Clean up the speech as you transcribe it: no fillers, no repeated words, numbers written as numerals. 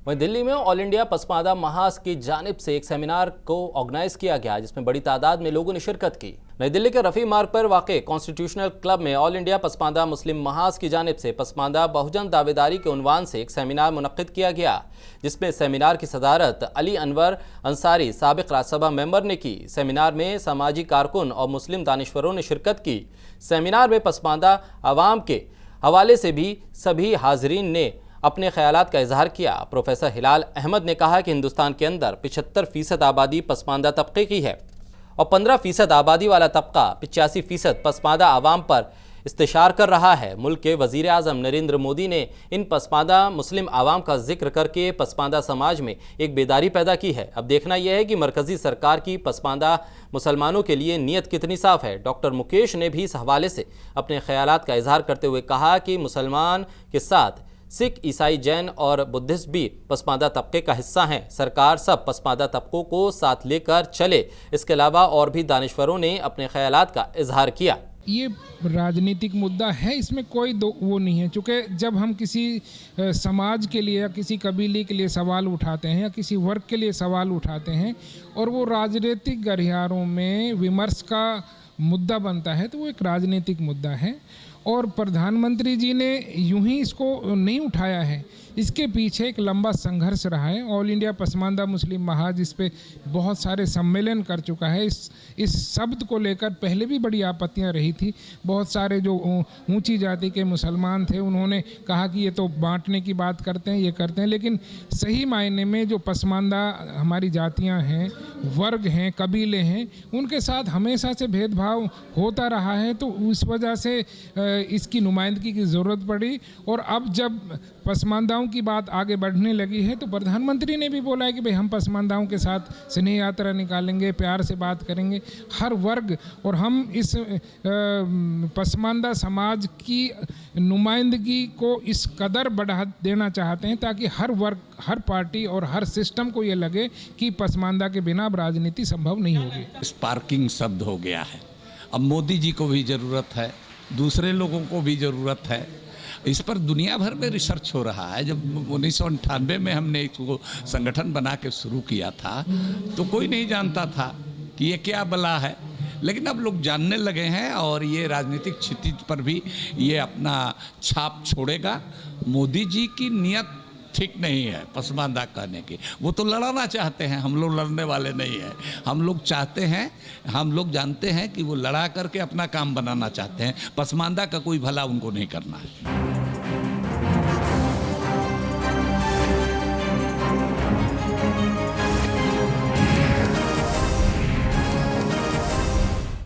वहीं दिल्ली में all India Pasmanda महाज की जानिब से एक सेमिनार को ऑर्गेनाइज किया गया, जिसमें बड़ी तादाद में लोगों ने शिरकत की। नई दिल्ली के रफ़ी मार्ग पर वाक़े कॉन्स्टिट्यूशनल क्लब में ऑल इंडिया पसमानदा मुस्लिम महाज की जानिब से पसमानदा बहुजन दावेदारी के उन्वान से एक सेमिनार मुनक्किद किया गया, जिसमें सेमिनार की सदारत अली अनवर अंसारी साबिक राज्यसभा मेंबर ने की। सेमिनार में समाजी कारकुन और मुस्लिम दानिश्वरों ने शिरकत की। सेमिनार में पसमानदा अवाम के हवाले से भी सभी हाजरीन ने अपने ख्यालात का इजहार किया। प्रोफेसर हिलाल अहमद ने कहा कि हिंदुस्तान के अंदर 75% आबादी पसमानदा तबके की है और 15% आबादी वाला तबका 85% पसमानदा आवाम पर इस्तिशार कर रहा है। मुल्क के वज़ीर आज़म नरेंद्र मोदी ने इन पसमानदा मुस्लिम आवाम का जिक्र करके पसमानदा समाज में एक बेदारी पैदा की है। अब देखना यह है कि मरकज़ी सरकार की पसमानदा मुसलमानों के लिए नीयत कितनी साफ़ है। डॉक्टर मुकेश ने भी इस हवाले से अपने ख्यालात का इजहार करते हुए कहा कि मुसलमान के साथ सिख, ईसाई, जैन और बुद्धिस्ट भी पसमानदा तबके का हिस्सा हैं। सरकार सब पसमानदा तबकों को साथ लेकर चले। इसके अलावा और भी दानिश्वरों ने अपने ख्यालात का इजहार किया। ये राजनीतिक मुद्दा है, इसमें कोई वो नहीं है, क्योंकि जब हम किसी समाज के लिए या किसी कबीले के लिए सवाल उठाते हैं या किसी वर्ग के लिए सवाल उठाते हैं और वो राजनीतिक गलियारों में विमर्श का मुद्दा बनता है, तो वो एक राजनीतिक मुद्दा है। और प्रधानमंत्री जी ने यूं ही इसको नहीं उठाया है, इसके पीछे एक लंबा संघर्ष रहा है। ऑल इंडिया पसमानदा मुस्लिम महाज इस पे बहुत सारे सम्मेलन कर चुका है। इस शब्द को लेकर पहले भी बड़ी आपत्तियां रही थी। बहुत सारे जो ऊंची जाति के मुसलमान थे, उन्होंने कहा कि ये तो बांटने की बात करते हैं, ये करते हैं, लेकिन सही मायने में जो पसमानदा हमारी जातियाँ हैं, वर्ग हैं, कबीले हैं, उनके साथ हमेशा से भेदभाव होता रहा है। तो उस वजह से इसकी नुमाइंदगी की ज़रूरत पड़ी। और अब जब पसमानदाओं की बात आगे बढ़ने लगी है तो प्रधानमंत्री ने भी बोला है कि भाई हम पसमानदाओं के साथ स्नेह यात्रा निकालेंगे, प्यार से बात करेंगे, हर वर्ग, और हम इस पसमानदा समाज की नुमाइंदगी को इस कदर बढ़ा देना चाहते हैं ताकि हर वर्ग, हर पार्टी और हर सिस्टम को ये लगे कि पसमानदा के बिना अब राजनीति संभव नहीं होगी। स्पार्किंग शब्द हो गया है। अब मोदी जी को भी ज़रूरत है, दूसरे लोगों को भी ज़रूरत है। इस पर दुनिया भर में रिसर्च हो रहा है। जब 1998 में हमने इसको संगठन बना के शुरू किया था तो कोई नहीं जानता था कि ये क्या बला है, लेकिन अब लोग जानने लगे हैं और ये राजनीतिक क्षितिज पर भी ये अपना छाप छोड़ेगा। मोदी जी की नीयत ठीक नहीं है पसमानदा कहने की, वो तो लड़ाना चाहते हैं, हम लोग लड़ने वाले नहीं हैं। हम लोग चाहते हैं, हम लोग जानते हैं कि वो लड़ा करके अपना काम बनाना चाहते हैं। पसमानदा का कोई भला उनको नहीं करना है।